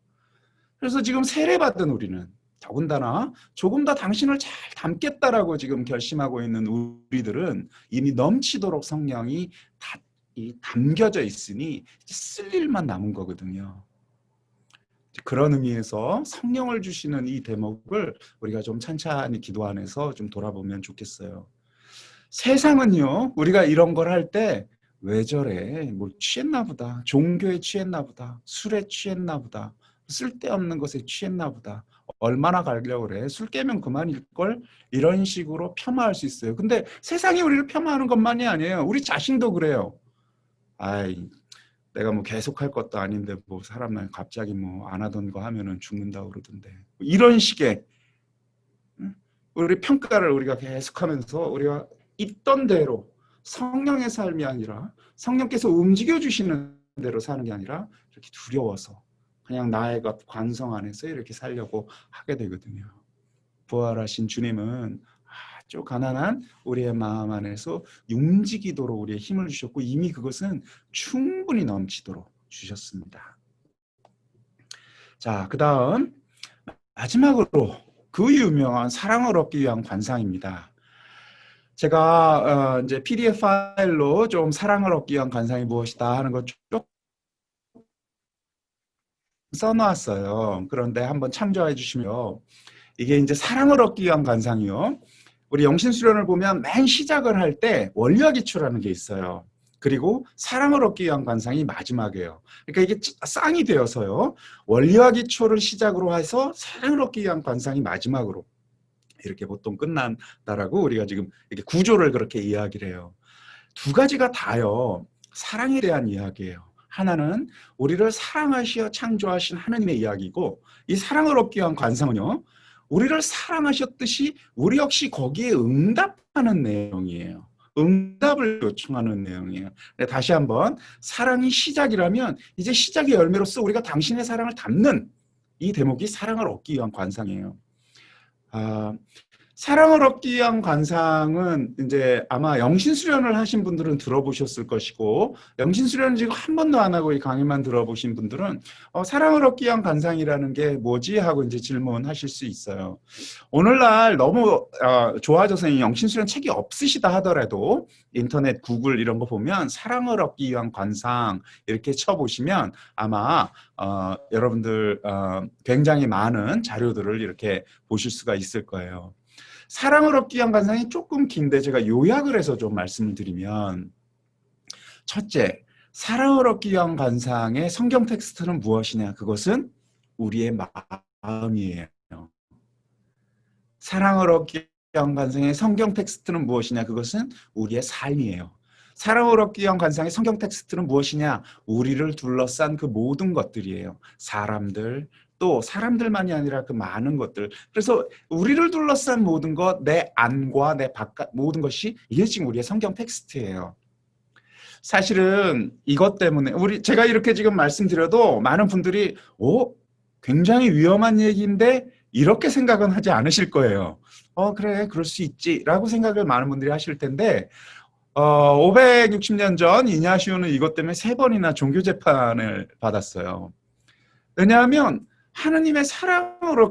그래서 지금 세례받은 우리는, 더군다나 조금 더 당신을 잘 닮겠다라고 지금 결심하고 있는 우리들은 이미 넘치도록 성령이 담겨져 있으니 쓸 일만 남은 거거든요. 그런 의미에서 성령을 주시는 이 대목을 우리가 좀 찬찬히 기도 안에서 좀 돌아보면 좋겠어요. 세상은요, 우리가 이런 걸 할 때 왜 저래? 뭐 취했나 보다. 종교에 취했나 보다. 술에 취했나 보다. 쓸데없는 것에 취했나 보다. 얼마나 가려고 그래? 술 깨면 그만일걸? 이런 식으로 폄하할 수 있어요. 근데 세상이 우리를 폄하하는 것만이 아니에요. 우리 자신도 그래요. 아이, 내가 뭐 계속 할 것도 아닌데 뭐 사람은 갑자기 뭐 안 하던 거 하면은 죽는다고 그러던데. 이런 식의 우리 평가를 우리가 계속하면서 우리가 있던 대로 성령의 삶이 아니라 성령께서 움직여 주시는 대로 사는 게 아니라 이렇게 두려워서 그냥 나의 것 관성 안에서 이렇게 살려고 하게 되거든요. 부활하신 주님은 아주 가난한 우리의 마음 안에서 움직이도록 우리의 힘을 주셨고 이미 그것은 충분히 넘치도록 주셨습니다. 자, 그 다음 마지막으로 그 유명한 사랑을 얻기 위한 관상입니다. 제가 이제 PDF 파일로 좀 사랑을 얻기 위한 관상이 무엇이다 하는 것 쭉 써놓았어요. 그런데 한번 참조해 주시면 이게 이제 사랑을 얻기 위한 관상이요. 우리 영신수련을 보면 맨 시작을 할 때 원리화기초라는 게 있어요. 그리고 사랑을 얻기 위한 관상이 마지막이에요. 그러니까 이게 쌍이 되어서요. 원리화기초를 시작으로 해서 사랑을 얻기 위한 관상이 마지막으로 이렇게 보통 끝난다라고 우리가 지금 이렇게 구조를 그렇게 이야기를 해요. 두 가지가 다요. 사랑에 대한 이야기예요. 하나는 우리를 사랑하시어 창조하신 하느님의 이야기고 이 사랑을 얻기 위한 관상은요. 우리를 사랑하셨듯이 우리 역시 거기에 응답하는 내용이에요. 응답을 요청하는 내용이에요. 다시 한번 사랑이 시작이라면 이제 시작의 열매로서 우리가 당신의 사랑을 담는 이 대목이 사랑을 얻기 위한 관상이에요. 사랑을 얻기 위한 관상은 이제 아마 영신수련을 하신 분들은 들어보셨을 것이고 영신수련은 지금 한 번도 안 하고 이 강의만 들어보신 분들은 사랑을 얻기 위한 관상이라는 게 뭐지? 하고 이제 질문하실 수 있어요. 오늘날 너무 좋아져서 영신수련 책이 없으시다 하더라도 인터넷 구글 이런 거 보면 사랑을 얻기 위한 관상 이렇게 쳐보시면 아마 여러분들 굉장히 많은 자료들을 이렇게 보실 수가 있을 거예요. 사랑을 얻기 위한 관상이 조금 긴데 제가 요약을 해서 좀 말씀을 드리면 첫째, 사랑을 얻기 위한 관상의 성경 텍스트는 무엇이냐? 그것은 우리의 마음이에요. 사랑을 얻기 위한 관상의 성경 텍스트는 무엇이냐? 그것은 우리의 삶이에요. 사랑을 얻기 위한 관상의 성경 텍스트는 무엇이냐? 우리를 둘러싼 그 모든 것들이에요. 사람들, 또 사람들만이 아니라 그 많은 것들. 그래서 우리를 둘러싼 모든 것, 내 안과 내 바깥 모든 것이 이게 지금 우리의 성경 텍스트예요. 사실은 이것 때문에 제가 이렇게 지금 말씀드려도 많은 분들이 굉장히 위험한 얘기인데 이렇게 생각은 하지 않으실 거예요. 그래, 그럴 수 있지라고 생각을 많은 분들이 하실 텐데 560년 전 이냐시오는 이것 때문에 3번이나 종교 재판을 받았어요. 왜냐하면 하느님의 사랑을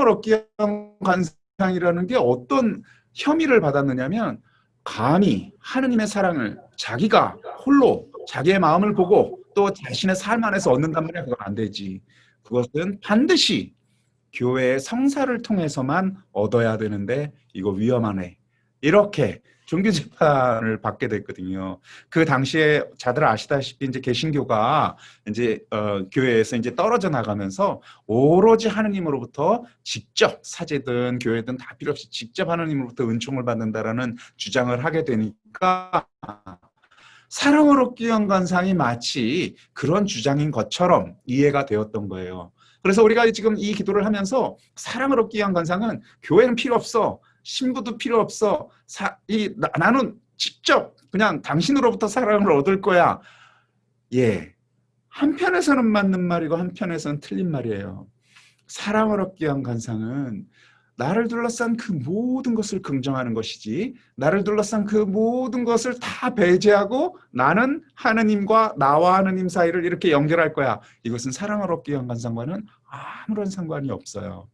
얻기 위한 관상이라는 게 어떤 혐의를 받았느냐면 감히 하느님의 사랑을 자기가 홀로 자기의 마음을 보고 또 자신의 삶 안에서 얻는단 말이야. 그건 안 되지. 그것은 반드시 교회의 성사를 통해서만 얻어야 되는데 이거 위험하네. 이렇게 종교 재판을 받게 됐거든요. 그 당시에 다들 아시다시피 이제 개신교가 이제 교회에서 이제 떨어져 나가면서 오로지 하느님으로부터 직접 사제든 교회든 다 필요 없이 직접 하느님으로부터 은총을 받는다라는 주장을 하게 되니까 사랑을 얻기 위한 관상이 마치 그런 주장인 것처럼 이해가 되었던 거예요. 그래서 우리가 지금 이 기도를 하면서 사랑을 얻기 위한 관상은 교회는 필요 없어. 신부도 필요 없어. 나는 직접 그냥 당신으로부터 사랑을 얻을 거야. 예, 한편에서는 맞는 말이고 한편에서는 틀린 말이에요. 사랑을 얻기 위한 관상은 나를 둘러싼 그 모든 것을 긍정하는 것이지 나를 둘러싼 그 모든 것을 다 배제하고 나는 하느님과 나와 하느님 사이를 이렇게 연결할 거야. 이것은 사랑을 얻기 위한 관상과는 아무런 상관이 없어요.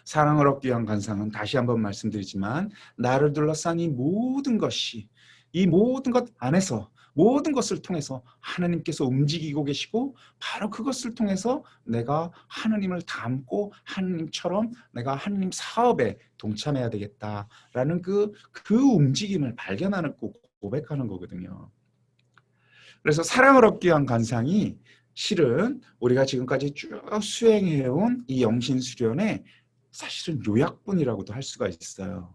사랑을 얻기 위한 관상은 다시 한번 말씀드리지만 나를 둘러싼 이 모든 것이 이 모든 것 안에서 모든 것을 통해서 하나님께서 움직이고 계시고 바로 그것을 통해서 내가 하나님을 닮고 하나님처럼 내가 하나님 사업에 동참해야 되겠다라는 그 움직임을 발견하는 고백하는 거거든요. 그래서 사랑을 얻기 위한 관상이 실은 우리가 지금까지 쭉 수행해온 이 영신수련의 사실은 요약본이라고도 할 수가 있어요.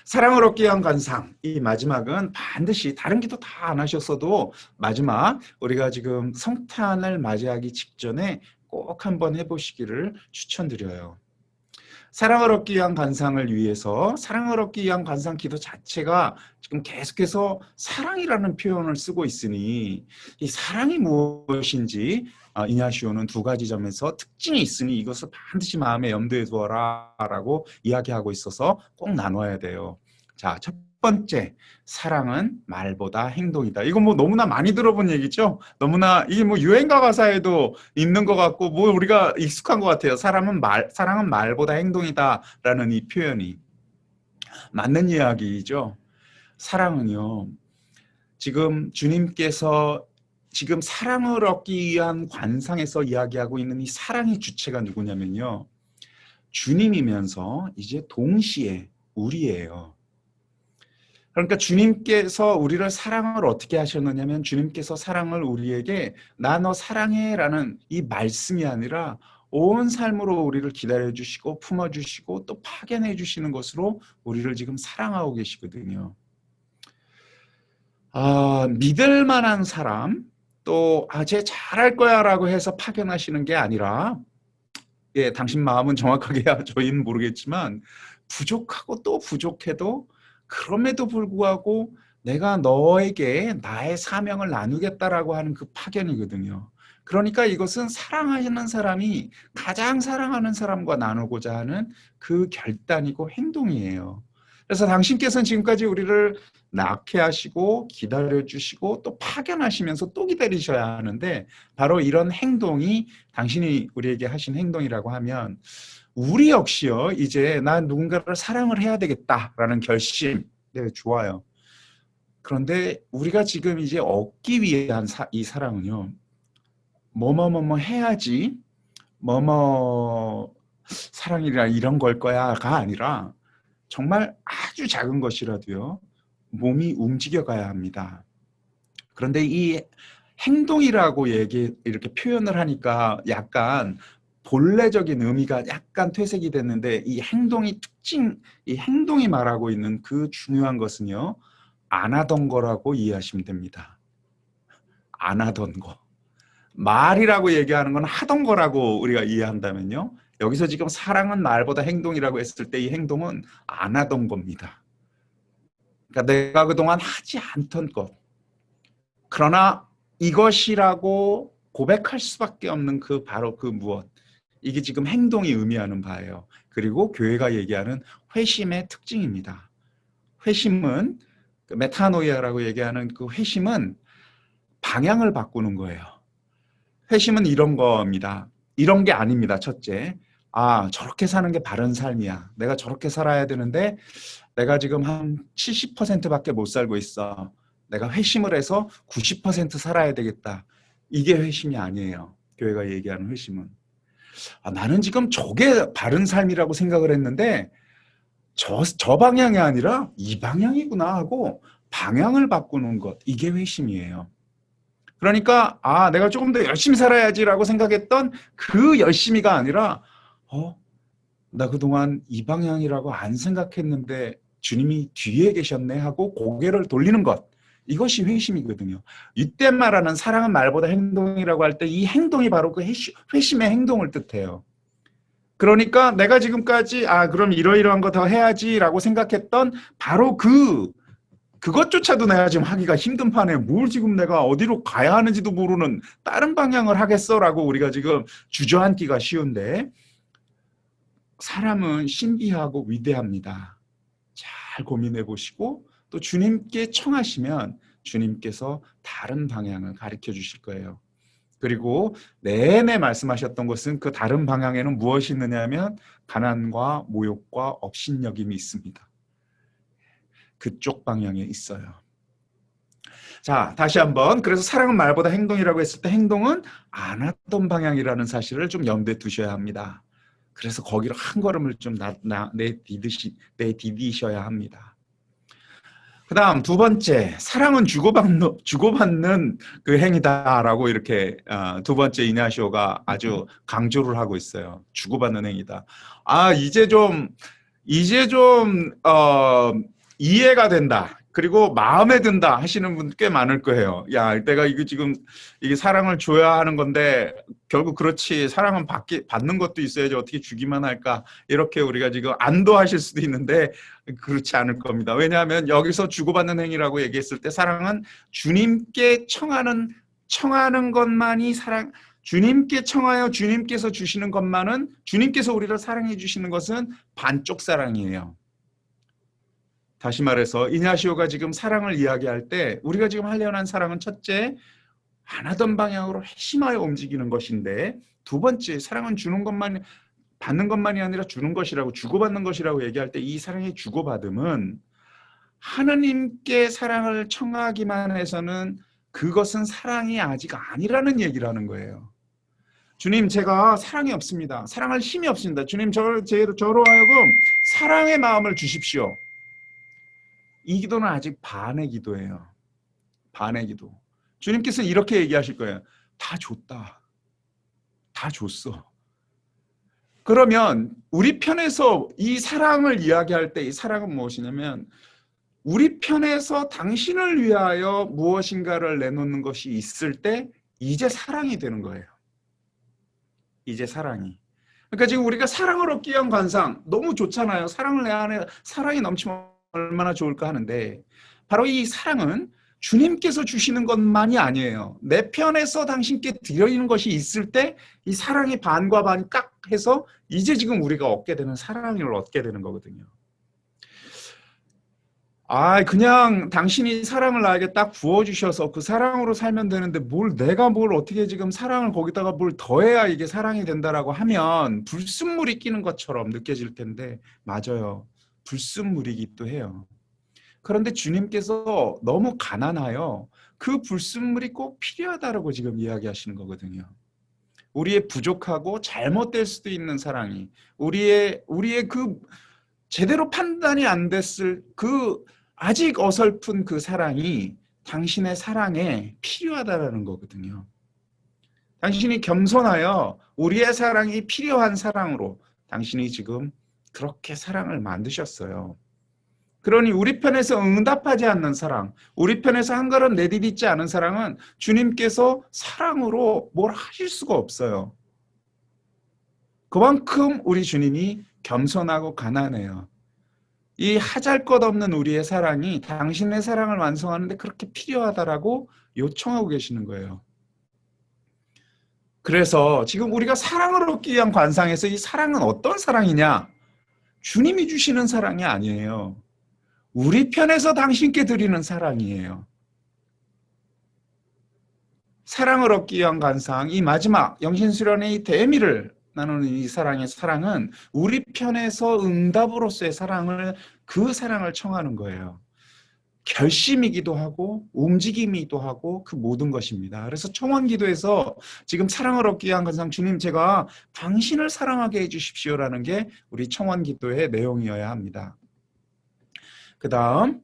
사랑을 얻기 위한 관상, 이 마지막은 반드시 다른 기도 다 안 하셨어도 마지막 우리가 지금 성탄을 맞이하기 직전에 꼭 한번 해보시기를 추천드려요. 사랑을 얻기 위한 관상을 위해서 사랑을 얻기 위한 관상 기도 자체가 지금 계속해서 사랑이라는 표현을 쓰고 있으니 이 사랑이 무엇인지 이냐시오는 두 가지 점에서 특징이 있으니 이것을 반드시 마음에 염두에 두어라 라고 이야기하고 있어서 꼭 나눠야 돼요. 자, 첫 번째, 사랑은 말보다 행동이다. 이거 뭐 너무나 많이 들어본 얘기죠? 너무나 이게 뭐 유행가 가사에도 있는 것 같고 뭐 우리가 익숙한 것 같아요. 사랑은 말보다 행동이다라는 이 표현이 맞는 이야기죠. 사랑은요. 지금 주님께서 지금 사랑을 얻기 위한 관상에서 이야기하고 있는 이 사랑의 주체가 누구냐면요. 주님이면서 이제 동시에 우리예요. 그러니까 주님께서 우리를 사랑을 어떻게 하셨느냐면 주님께서 사랑을 우리에게 나 너 사랑해라는 이 말씀이 아니라 온 삶으로 우리를 기다려주시고 품어주시고 또 파견해 주시는 것으로 우리를 지금 사랑하고 계시거든요. 믿을 만한 사람 또 쟤 잘할 거야 라고 해서 파견하시는 게 아니라 예, 당신 마음은 정확하게 저희는 모르겠지만 부족하고 또 부족해도 그럼에도 불구하고 내가 너에게 나의 사명을 나누겠다라고 하는 그 파견이거든요. 그러니까 이것은 사랑하는 사람이 가장 사랑하는 사람과 나누고자 하는 그 결단이고 행동이에요. 그래서 당신께서는 지금까지 우리를 낳게 하시고 기다려주시고 또 파견하시면서 또 기다리셔야 하는데 바로 이런 행동이 당신이 우리에게 하신 행동이라고 하면 우리 역시요 이제 난 누군가를 사랑을 해야 되겠다라는 결심 네 좋아요. 그런데 우리가 지금 이제 얻기 위한 이 사랑은요 뭐뭐뭐뭐 해야지 뭐뭐 사랑이라 이런 걸 거야가 아니라 정말 아주 작은 것이라도요 몸이 움직여가야 합니다. 그런데 이 행동이라고 이렇게 표현을 하니까 약간 본래적인 의미가 약간 퇴색이 됐는데 이 행동이 이 행동이 말하고 있는 그 중요한 것은요. 안 하던 거라고 이해하시면 됩니다. 안 하던 거. 말이라고 얘기하는 건 하던 거라고 우리가 이해한다면요. 여기서 지금 사랑은 말보다 행동이라고 했을 때 이 행동은 안 하던 겁니다. 그러니까 내가 그동안 하지 않던 것. 그러나 이것이라고 고백할 수밖에 없는 바로 그 무엇. 이게 지금 행동이 의미하는 바예요. 그리고 교회가 얘기하는 회심의 특징입니다. 회심은 메타노이아라고 얘기하는 그 회심은 방향을 바꾸는 거예요. 회심은 이런 겁니다. 이런 게 아닙니다. 첫째, 저렇게 사는 게 바른 삶이야. 내가 저렇게 살아야 되는데 내가 지금 한 70%밖에 못 살고 있어. 내가 회심을 해서 90% 살아야 되겠다. 이게 회심이 아니에요. 교회가 얘기하는 회심은. 나는 지금 저게 바른 삶이라고 생각을 했는데 저 방향이 아니라 이 방향이구나 하고 방향을 바꾸는 것. 이게 회심이에요. 그러니까 내가 조금 더 열심히 살아야지라고 생각했던 그 열심히가 아니라 나 그동안 이 방향이라고 안 생각했는데 주님이 뒤에 계셨네 하고 고개를 돌리는 것. 이것이 회심이거든요. 이때 말하는 사랑은 말보다 행동이라고 할 때 이 행동이 바로 그 회심의 행동을 뜻해요. 그러니까 내가 지금까지 그럼 이러이러한 거 더 해야지라고 생각했던 바로 그것조차도 내가 지금 하기가 힘든 판에 뭘 지금 내가 어디로 가야 하는지도 모르는 다른 방향을 하겠어라고 우리가 지금 주저앉기가 쉬운데 사람은 신비하고 위대합니다. 잘 고민해 보시고 또 주님께 청하시면 주님께서 다른 방향을 가르쳐 주실 거예요. 그리고 내내 말씀하셨던 것은 그 다른 방향에는 무엇이 있느냐면 가난과 모욕과 업신여김이 있습니다. 그쪽 방향에 있어요. 자, 다시 한번. 그래서 사랑은 말보다 행동이라고 했을 때 행동은 안 했던 방향이라는 사실을 좀 염두에 두셔야 합니다. 그래서 거기로 한 걸음을 좀 내디디셔야 합니다. 그 다음 두 번째, 사랑은 주고받는 그 행위다라고 이렇게 두 번째 이냐시오가 아주 강조를 하고 있어요. 주고받는 행위다. 이제 좀 이해가 된다. 그리고 마음에 든다 하시는 분 꽤 많을 거예요. 야, 내가 이거 지금 이게 사랑을 줘야 하는 건데 결국 그렇지, 사랑은 받는 것도 있어야지 어떻게 주기만 할까, 이렇게 우리가 지금 안도하실 수도 있는데 그렇지 않을 겁니다. 왜냐하면 여기서 주고받는 행위라고 얘기했을 때 사랑은 주님께 청하는 것만이 사랑, 주님께 청하여 주님께서 주시는 것만은, 주님께서 우리를 사랑해 주시는 것은 반쪽 사랑이에요. 다시 말해서 이냐시오가 지금 사랑을 이야기할 때 우리가 지금 하려는 한 사랑은 첫째, 안 하던 방향으로 회심하여 움직이는 것인데, 두 번째, 사랑은 받는 것만이 아니라 주는 것이라고, 주고받는 것이라고 얘기할 때 이 사랑의 주고받음은 하느님께 사랑을 청하기만 해서는 그것은 사랑이 아직 아니라는 얘기를 하는 거예요. 주님, 제가 사랑이 없습니다. 사랑할 힘이 없습니다. 주님, 저로 하여금 사랑의 마음을 주십시오. 이 기도는 아직 반의 기도예요. 반의 기도. 주님께서 이렇게 얘기하실 거예요. 다 줬다. 다 줬어. 그러면 우리 편에서 이 사랑을 이야기할 때 이 사랑은 무엇이냐면, 우리 편에서 당신을 위하여 무엇인가를 내놓는 것이 있을 때 이제 사랑이 되는 거예요. 이제 사랑이. 그러니까 지금 우리가 사랑을 얻기 위한 관상 너무 좋잖아요. 사랑을 내 안에, 사랑이 넘치면 얼마나 좋을까 하는데, 바로 이 사랑은 주님께서 주시는 것만이 아니에요. 내 편에서 당신께 드리는 것이 있을 때 이 사랑이 반과 반이 딱 해서 이제 지금 우리가 얻게 되는 사랑을 얻게 되는 거거든요. 그냥 당신이 사랑을 나에게 딱 부어주셔서 그 사랑으로 살면 되는데 내가 뭘 어떻게 지금 사랑을 거기다가 뭘 더해야 이게 사랑이 된다라고 하면 불순물이 끼는 것처럼 느껴질 텐데, 맞아요. 불순물이기도 해요. 그런데 주님께서 너무 가난하여 그 불순물이 꼭 필요하다라고 지금 이야기하시는 거거든요. 우리의 부족하고 잘못될 수도 있는 사랑이, 우리의 그 제대로 판단이 안 됐을 그 아직 어설픈 그 사랑이 당신의 사랑에 필요하다라는 거거든요. 당신이 겸손하여 우리의 사랑이 필요한 사랑으로 당신이 지금 그렇게 사랑을 만드셨어요. 그러니 우리 편에서 응답하지 않는 사랑, 우리 편에서 한 걸음 내디딛지 않은 사랑은 주님께서 사랑으로 뭘 하실 수가 없어요. 그만큼 우리 주님이 겸손하고 가난해요. 이 하잘것없는 우리의 사랑이 당신의 사랑을 완성하는데 그렇게 필요하다라고 요청하고 계시는 거예요. 그래서 지금 우리가 사랑을 얻기 위한 관상에서 이 사랑은 어떤 사랑이냐? 주님이 주시는 사랑이 아니에요. 우리 편에서 당신께 드리는 사랑이에요. 사랑을 얻기 위한 관상, 이 마지막 영신수련의 이 대미를 나누는 이 사랑은 우리 편에서 응답으로서의 그 사랑을 청하는 거예요. 결심이기도 하고 움직임이기도 하고 그 모든 것입니다. 그래서 청원기도에서 지금 사랑을 얻기 위한 관상, 주님, 제가 당신을 사랑하게 해주십시오라는 게 우리 청원기도의 내용이어야 합니다. 그 다음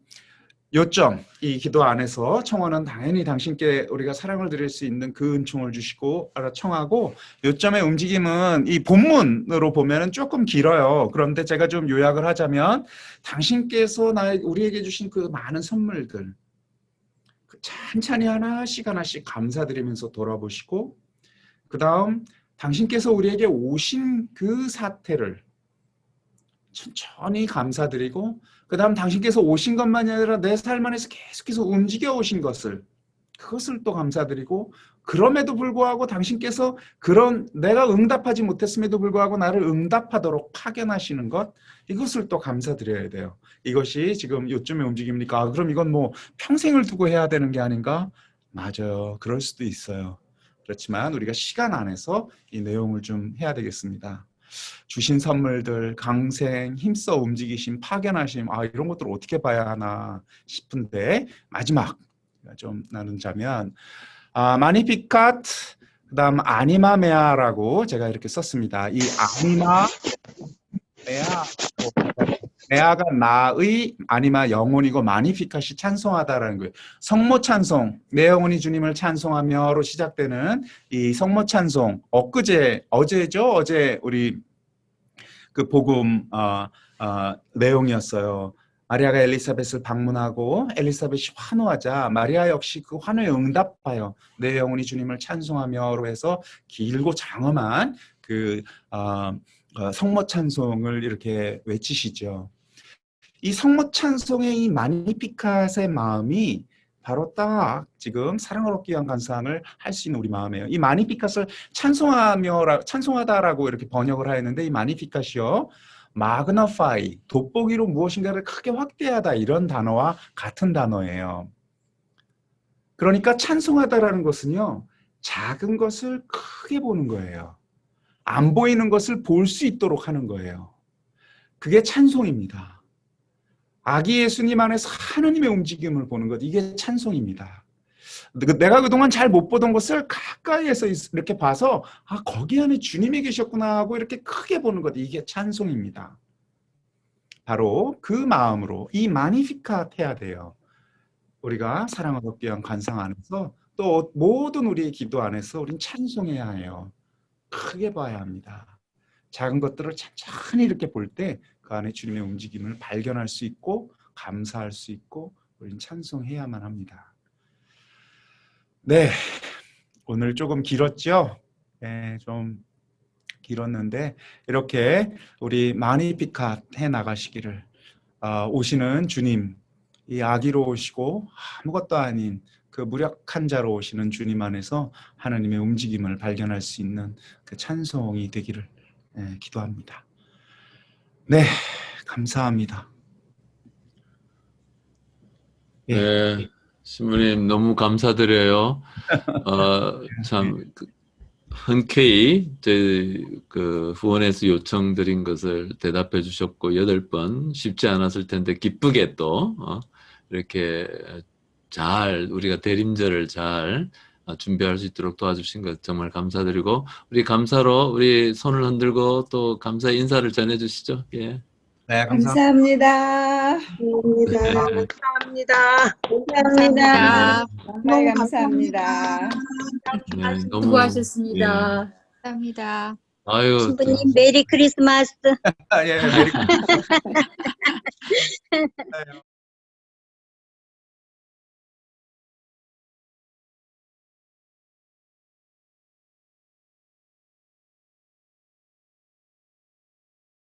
요점, 이 기도 안에서 청원은 당연히 당신께 우리가 사랑을 드릴 수 있는 그 은총을 주시고 청하고, 요점의 움직임은 이 본문으로 보면 조금 길어요. 그런데 제가 좀 요약을 하자면, 당신께서 우리에게 주신 그 많은 선물들 찬찬히 하나씩 감사드리면서 돌아보시고, 그 다음 당신께서 우리에게 오신 그 사태를 천천히 감사드리고, 그 다음 당신께서 오신 것만이 아니라 내 삶 안에서 계속해서 움직여 오신 그것을 또 감사드리고, 그럼에도 불구하고 당신께서 내가 응답하지 못했음에도 불구하고 나를 응답하도록 파견하시는 것, 이것을 또 감사드려야 돼요. 이것이 지금 요즘의 움직임입니까? 그럼 이건 뭐 평생을 두고 해야 되는 게 아닌가? 맞아요. 그럴 수도 있어요. 그렇지만 우리가 시간 안에서 이 내용을 좀 해야 되겠습니다. 주신 선물들, 강생, 힘써 움직이심, 파견하심, 이런 것들을 어떻게 봐야 하나 싶은데, 마지막 좀 나누자면 마니피카트, 그 다음 아니마메아라고 제가 이렇게 썼습니다. 이 아니마메아, 메아가 나의, 아니마 영혼이고, 마니피카시 찬송하다라는 거예요. 성모 찬송, 내 영혼이 주님을 찬송하며로 시작되는 이 성모 찬송, 어제죠? 어제 우리 그 복음 내용이었어요. 마리아가 엘리사벳을 방문하고 엘리사벳이 환호하자 마리아 역시 그 환호에 응답하여 내 영혼이 주님을 찬송하며로 해서 길고 장엄한 그 성모 찬송을 이렇게 외치시죠. 이 성모 찬송의 이 마니피캇의 마음이 바로 딱 지금 사랑을 얻기 위한 감상을 할 수 있는 우리 마음이에요. 이 마니피캇을 찬송하다라고 이렇게 번역을 하였는데, 이 마니피캇이요, 마그나파이, 돋보기로 무엇인가를 크게 확대하다, 이런 단어와 같은 단어예요. 그러니까 찬송하다라는 것은요, 작은 것을 크게 보는 거예요. 안 보이는 것을 볼 수 있도록 하는 거예요. 그게 찬송입니다. 아기 예수님 안에서 하나님의 움직임을 보는 것, 이게 찬송입니다. 내가 그동안 잘 못 보던 것을 가까이에서 이렇게 봐서 거기 안에 주님이 계셨구나 하고 이렇게 크게 보는 것, 이게 찬송입니다. 바로 그 마음으로 이 마니피캇 해야 돼요. 우리가 사랑을 얻기 위한 관상 안에서, 또 모든 우리의 기도 안에서 우린 찬송해야 해요. 크게 봐야 합니다. 작은 것들을 천천히 이렇게 볼 때 그 안에 주님의 움직임을 발견할 수 있고 감사할 수 있고 우리는 찬송해야만 합니다. 네, 오늘 조금 길었죠? 네, 좀 길었는데 이렇게 우리 마니피캇 해 나가시기를, 오시는 주님, 이 아기로 오시고 아무것도 아닌 그 무력한 자로 오시는 주님 안에서 하나님의 움직임을 발견할 수 있는 그 찬송이 되기를 기도합니다. 네, 감사합니다. 네, 신부님 너무 감사드려요. 참 흔쾌히 저희 그 후원에서 요청드린 것을 대답해 주셨고 8번 쉽지 않았을 텐데 기쁘게 또 이렇게 잘 우리가 대림절을 잘 준비할 수 있도록 도와주신 것 정말 감사드리고, 우리 감사로 우리 손을 흔들고 또 감사의 인사를 전해 주시죠. 예. 네, 감사합니다. 감사합니다. 감사합니다. 정말 감사합니다. 네, 너무 수고하셨습니다. 예. 감사합니다. 아유, 신부님 메리 크리스마스. 예, 메리